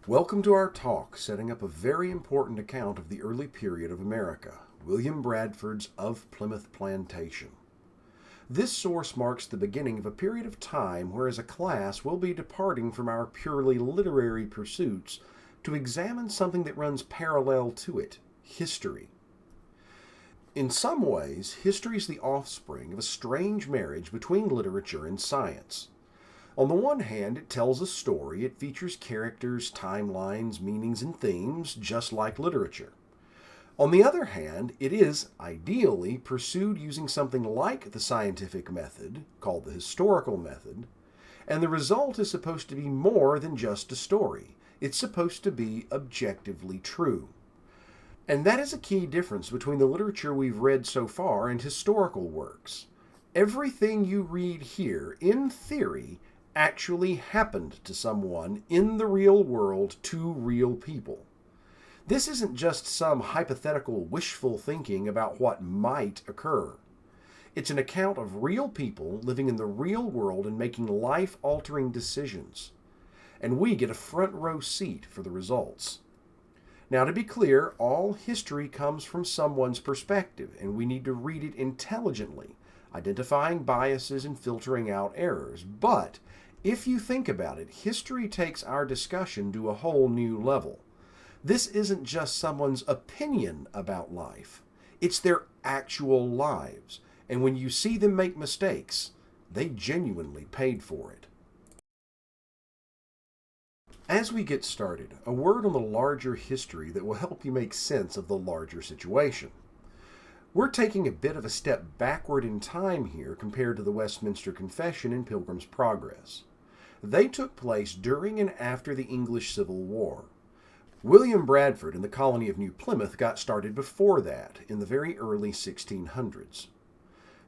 Welcome to our talk setting up a very important account of the early period of America, William Bradford's Of Plymouth Plantation. This source marks the beginning of a period of time where as a class we'll be departing from our purely literary pursuits to examine something that runs parallel to it, history. In some ways, history is the offspring of a strange marriage between literature and science. On the one hand, it tells a story, it features characters, timelines, meanings, and themes, just like literature. On the other hand, it is, ideally, pursued using something like the scientific method, called the historical method, and the result is supposed to be more than just a story. It's supposed to be objectively true. And that is a key difference between the literature we've read so far and historical works. Everything you read here, in theory, actually happened to someone in the real world to real people. This isn't just some hypothetical wishful thinking about what might occur. It's an account of real people living in the real world and making life-altering decisions. And we get a front row seat for the results. Now, to be clear, all history comes from someone's perspective, and we need to read it intelligently, identifying biases and filtering out errors. But if you think about it, history takes our discussion to a whole new level. This isn't just someone's opinion about life. It's their actual lives. And when you see them make mistakes, they genuinely paid for it. As we get started, a word on the larger history that will help you make sense of the larger situation. We're taking a bit of a step backward in time here compared to the Westminster Confession and Pilgrim's Progress. They took place during and after the English Civil War. William Bradford and the colony of New Plymouth got started before that, in the very early 1600s.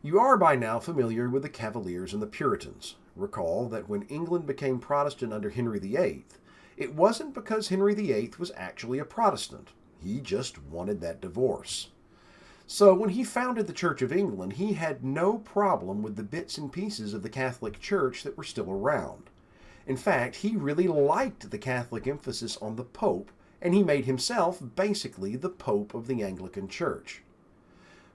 You are by now familiar with the Cavaliers and the Puritans. Recall that when England became Protestant under Henry VIII, it wasn't because Henry VIII was actually a Protestant. He just wanted that divorce. So when he founded the Church of England, he had no problem with the bits and pieces of the Catholic Church that were still around. In fact, he really liked the Catholic emphasis on the Pope, and he made himself basically the Pope of the Anglican Church.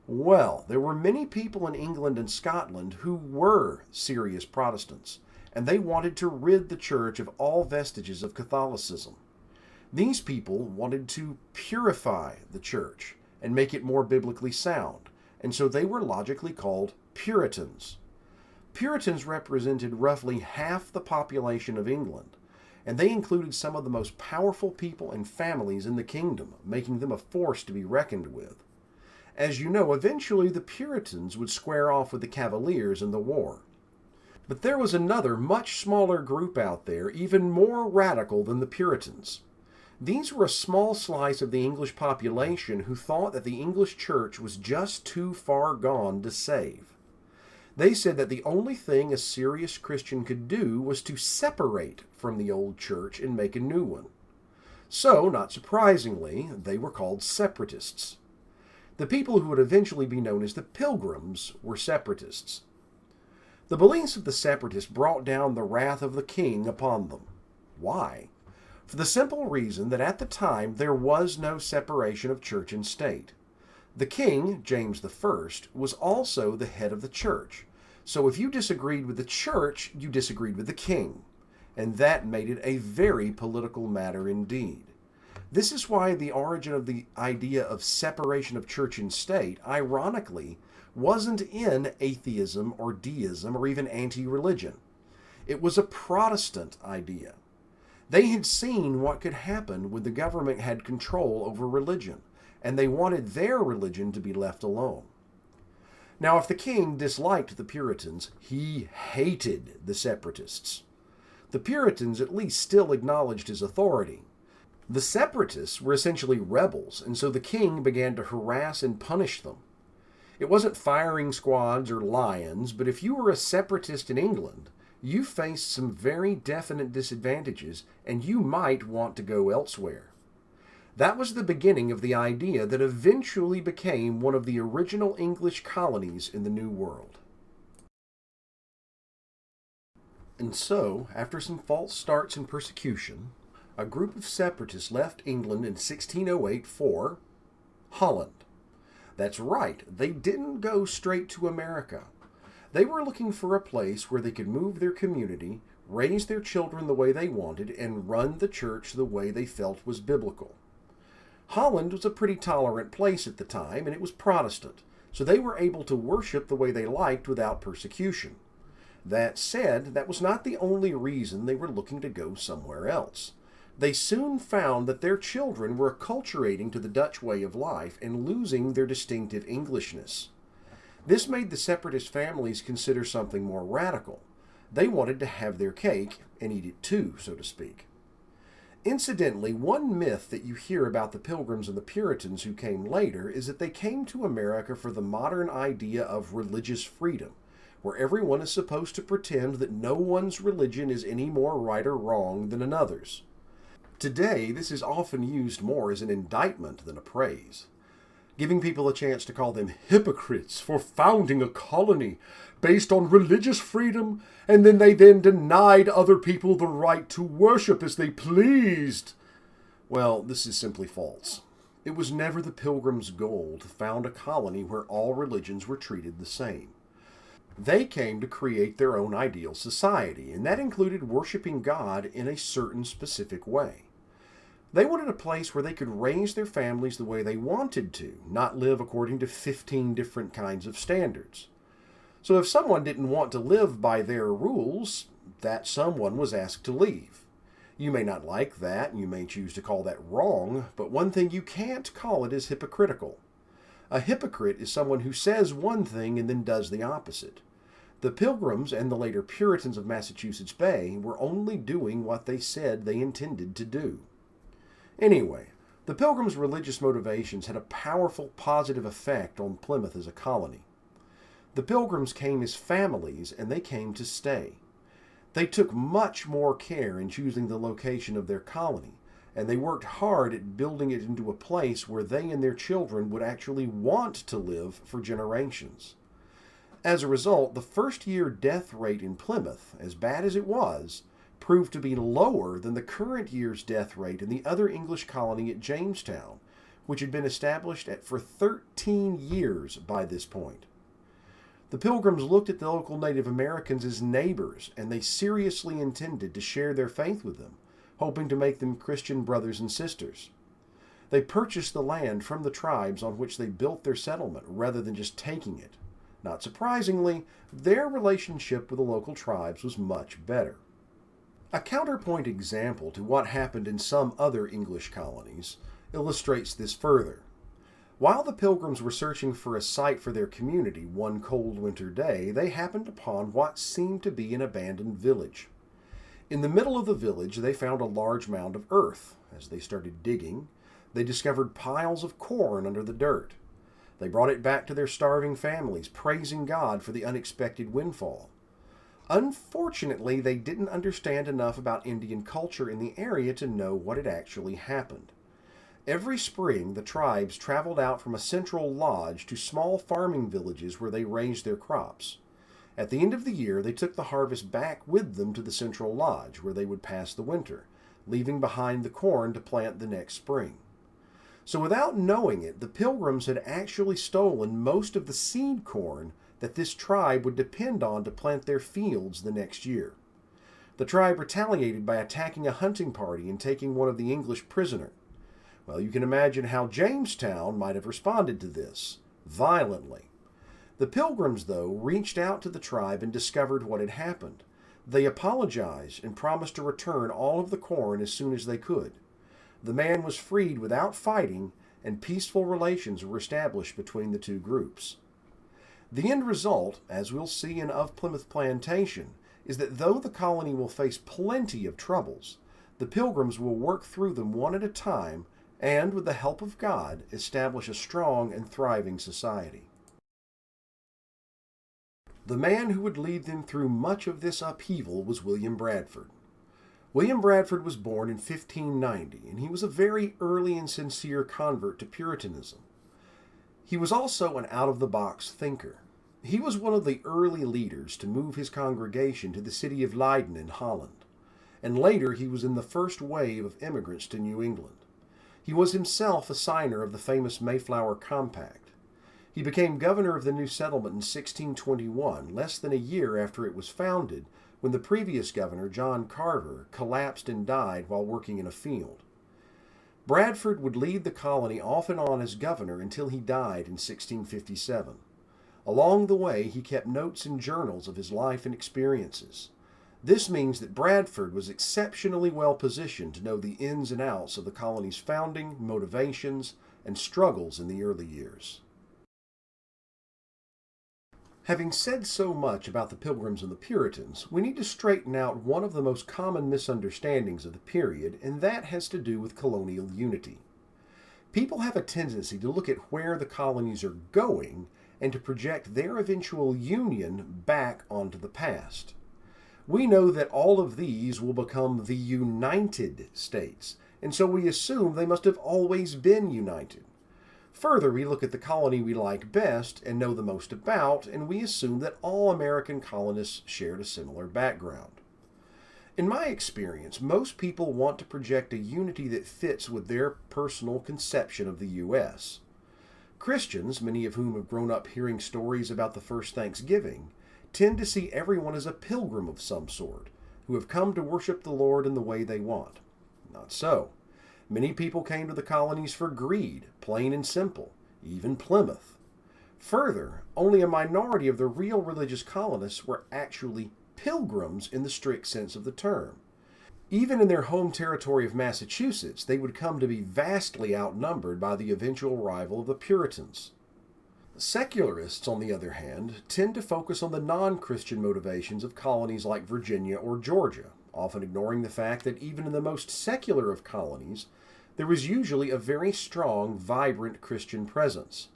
Well, there were many people in England and Scotland who were serious Protestants, and they wanted to rid the Church of all vestiges of Catholicism. These people wanted to purify the Church and make it more biblically sound, and so they were logically called Puritans. Puritans represented roughly half the population of England, and they included some of the most powerful people and families in the kingdom, making them a force to be reckoned with. As you know, eventually the Puritans would square off with the Cavaliers in the war. But there was another, much smaller group out there, even more radical than the Puritans. These were a small slice of the English population who thought that the English church was just too far gone to save. They said that the only thing a serious Christian could do was to separate from the old church and make a new one. So, not surprisingly, they were called separatists. The people who would eventually be known as the Pilgrims were separatists. The beliefs of the separatists brought down the wrath of the king upon them. Why? For the simple reason that at the time there was no separation of church and state. The king, James I, was also the head of the church. So if you disagreed with the church, you disagreed with the king. And that made it a very political matter indeed. This is why the origin of the idea of separation of church and state, ironically, wasn't in atheism or deism or even anti-religion. It was a Protestant idea. They had seen what could happen when the government had control over religion, and they wanted their religion to be left alone. Now, if the king disliked the Puritans, he hated the separatists. The Puritans at least still acknowledged his authority. The separatists were essentially rebels, and so the king began to harass and punish them. It wasn't firing squads or lions, but if you were a separatist in England, you faced some very definite disadvantages, and you might want to go elsewhere. That was the beginning of the idea that eventually became one of the original English colonies in the New World. And so, after some false starts and persecution, a group of separatists left England in 1608 for Holland. That's right, they didn't go straight to America. They were looking for a place where they could move their community, raise their children the way they wanted, and run the church the way they felt was biblical. Holland was a pretty tolerant place at the time, and it was Protestant, so they were able to worship the way they liked without persecution. That said, that was not the only reason they were looking to go somewhere else. They soon found that their children were acculturating to the Dutch way of life and losing their distinctive Englishness. This made the separatist families consider something more radical. They wanted to have their cake and eat it too, so to speak. Incidentally, one myth that you hear about the Pilgrims and the Puritans who came later is that they came to America for the modern idea of religious freedom, where everyone is supposed to pretend that no one's religion is any more right or wrong than another's. Today, this is often used more as an indictment than a praise, giving people a chance to call them hypocrites for founding a colony based on religious freedom, and they denied other people the right to worship as they pleased. Well, this is simply false. It was never the Pilgrims' goal to found a colony where all religions were treated the same. They came to create their own ideal society, and that included worshiping God in a certain specific way. They wanted a place where they could raise their families the way they wanted to, not live according to 15 different kinds of standards. So if someone didn't want to live by their rules, that someone was asked to leave. You may not like that, and you may choose to call that wrong, but one thing you can't call it is hypocritical. A hypocrite is someone who says one thing and then does the opposite. The Pilgrims and the later Puritans of Massachusetts Bay were only doing what they said they intended to do. Anyway, the Pilgrims' religious motivations had a powerful positive effect on Plymouth as a colony. The Pilgrims came as families, and they came to stay. They took much more care in choosing the location of their colony, and they worked hard at building it into a place where they and their children would actually want to live for generations. As a result, the first-year death rate in Plymouth, as bad as it was, proved to be lower than the current year's death rate in the other English colony at Jamestown, which had been established for 13 years by this point. The Pilgrims looked at the local Native Americans as neighbors, and they seriously intended to share their faith with them, hoping to make them Christian brothers and sisters. They purchased the land from the tribes on which they built their settlement rather than just taking it. Not surprisingly, their relationship with the local tribes was much better. A counterpoint example to what happened in some other English colonies illustrates this further. While the Pilgrims were searching for a site for their community one cold winter day, they happened upon what seemed to be an abandoned village. In the middle of the village, they found a large mound of earth. As they started digging, they discovered piles of corn under the dirt. They brought it back to their starving families, praising God for the unexpected windfall. Unfortunately, they didn't understand enough about Indian culture in the area to know what had actually happened. Every spring, the tribes traveled out from a central lodge to small farming villages where they raised their crops. At the end of the year, they took the harvest back with them to the central lodge, where they would pass the winter, leaving behind the corn to plant the next spring. So without knowing it, the Pilgrims had actually stolen most of the seed corn that this tribe would depend on to plant their fields the next year. The tribe retaliated by attacking a hunting party and taking one of the English prisoner. Well, you can imagine how Jamestown might have responded to this, violently. The Pilgrims, though, reached out to the tribe and discovered what had happened. They apologized and promised to return all of the corn as soon as they could. The man was freed without fighting, and peaceful relations were established between the two groups. The end result, as we'll see in Of Plymouth Plantation, is that though the colony will face plenty of troubles, the Pilgrims will work through them one at a time and, with the help of God, establish a strong and thriving society. The man who would lead them through much of this upheaval was William Bradford. William Bradford was born in 1590, and he was a very early and sincere convert to Puritanism. He was also an out-of-the-box thinker. He was one of the early leaders to move his congregation to the city of Leiden in Holland. and later he was in the first wave of immigrants to New England. He was himself a signer of the famous Mayflower Compact. He became governor of the new settlement in 1621, less than a year after it was founded, when the previous governor, John Carver, collapsed and died while working in a field. Bradford would lead the colony off and on as governor until he died in 1657. Along the way, he kept notes and journals of his life and experiences. This means that Bradford was exceptionally well positioned to know the ins and outs of the colony's founding, motivations, and struggles in the early years. Having said so much about the Pilgrims and the Puritans, we need to straighten out one of the most common misunderstandings of the period, and that has to do with colonial unity. People have a tendency to look at where the colonies are going and to project their eventual union back onto the past. We know that all of these will become the United States, and so we assume they must have always been united. Further, we look at the colony we like best and know the most about, and we assume that all American colonists shared a similar background. In my experience, most people want to project a unity that fits with their personal conception of the U.S. Christians, many of whom have grown up hearing stories about the first Thanksgiving, tend to see everyone as a pilgrim of some sort, who have come to worship the Lord in the way they want. Not so. Many people came to the colonies for greed, plain and simple, even Plymouth. Further, only a minority of the real religious colonists were actually pilgrims in the strict sense of the term. Even in their home territory of Massachusetts, they would come to be vastly outnumbered by the eventual arrival of the Puritans. Secularists, on the other hand, tend to focus on the non-Christian motivations of colonies like Virginia or Georgia, often ignoring the fact that even in the most secular of colonies, there was usually a very strong, vibrant Christian presence.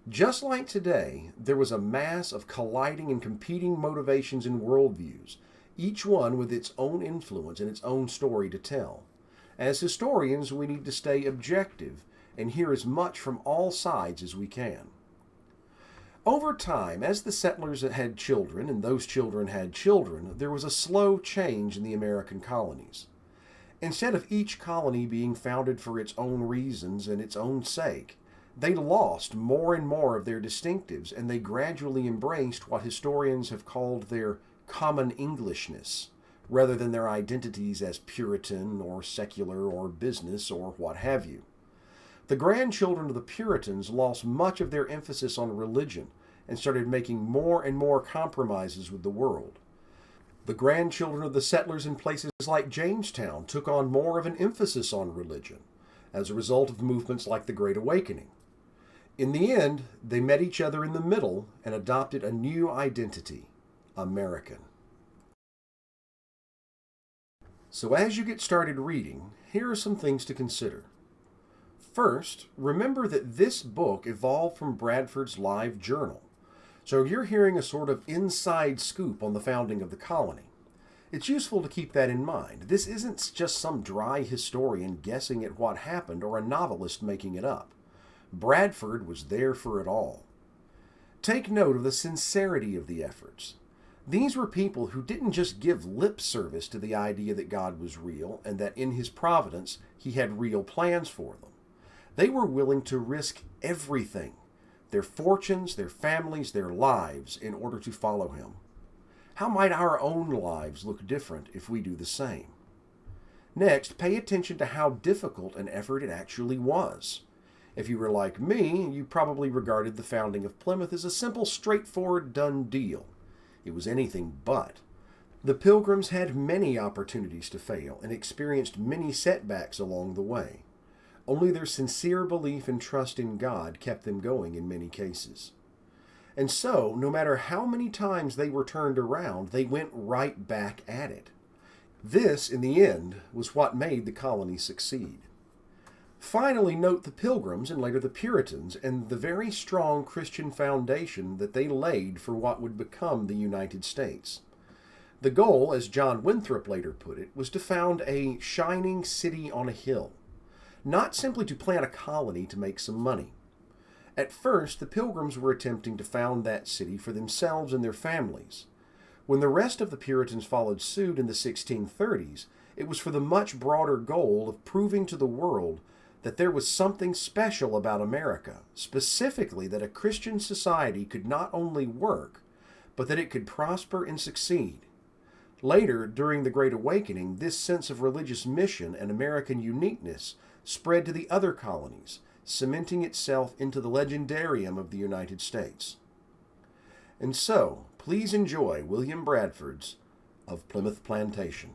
Just like today, there was a mass of colliding and competing motivations and worldviews, each one with its own influence and its own story to tell. As historians, we need to stay objective and hear as much from all sides as we can. Over time, as the settlers had children and those children had children, there was a slow change in the American colonies. Instead of each colony being founded for its own reasons and its own sake, they lost more and more of their distinctives, and they gradually embraced what historians have called their common Englishness, rather than their identities as Puritan or secular or business or what have you. The grandchildren of the Puritans lost much of their emphasis on religion and started making more and more compromises with the world. The grandchildren of the settlers in places like Jamestown took on more of an emphasis on religion, as a result of movements like the Great Awakening. In the end, they met each other in the middle and adopted a new identity, American. So as you get started reading, here are some things to consider. First, remember that this book evolved from Bradford's live journal, so you're hearing a sort of inside scoop on the founding of the colony. It's useful to keep that in mind. This isn't just some dry historian guessing at what happened or a novelist making it up. Bradford was there for it all. Take note of the sincerity of the efforts. These were people who didn't just give lip service to the idea that God was real and that in His providence He had real plans for them. They were willing to risk everything, their fortunes, their families, their lives, in order to follow Him. How might our own lives look different if we do the same? Next, pay attention to how difficult an effort it actually was. If you were like me, you probably regarded the founding of Plymouth as a simple, straightforward, done deal. It was anything but. The Pilgrims had many opportunities to fail and experienced many setbacks along the way. Only their sincere belief and trust in God kept them going in many cases. And so, no matter how many times they were turned around, they went right back at it. This, in the end, was what made the colony succeed. Finally, note the Pilgrims and later the Puritans and the very strong Christian foundation that they laid for what would become the United States. The goal, as John Winthrop later put it, was to found a shining city on a hill, not simply to plant a colony to make some money. At first, the Pilgrims were attempting to found that city for themselves and their families. When the rest of the Puritans followed suit in the 1630s, It was for the much broader goal of proving to the world that there was something special about America, specifically that a Christian society could not only work, but that it could prosper and succeed. Later, during the Great Awakening, this sense of religious mission and American uniqueness spread to the other colonies, cementing itself into the legendarium of the United States. And so, please enjoy William Bradford's Of Plymouth Plantation.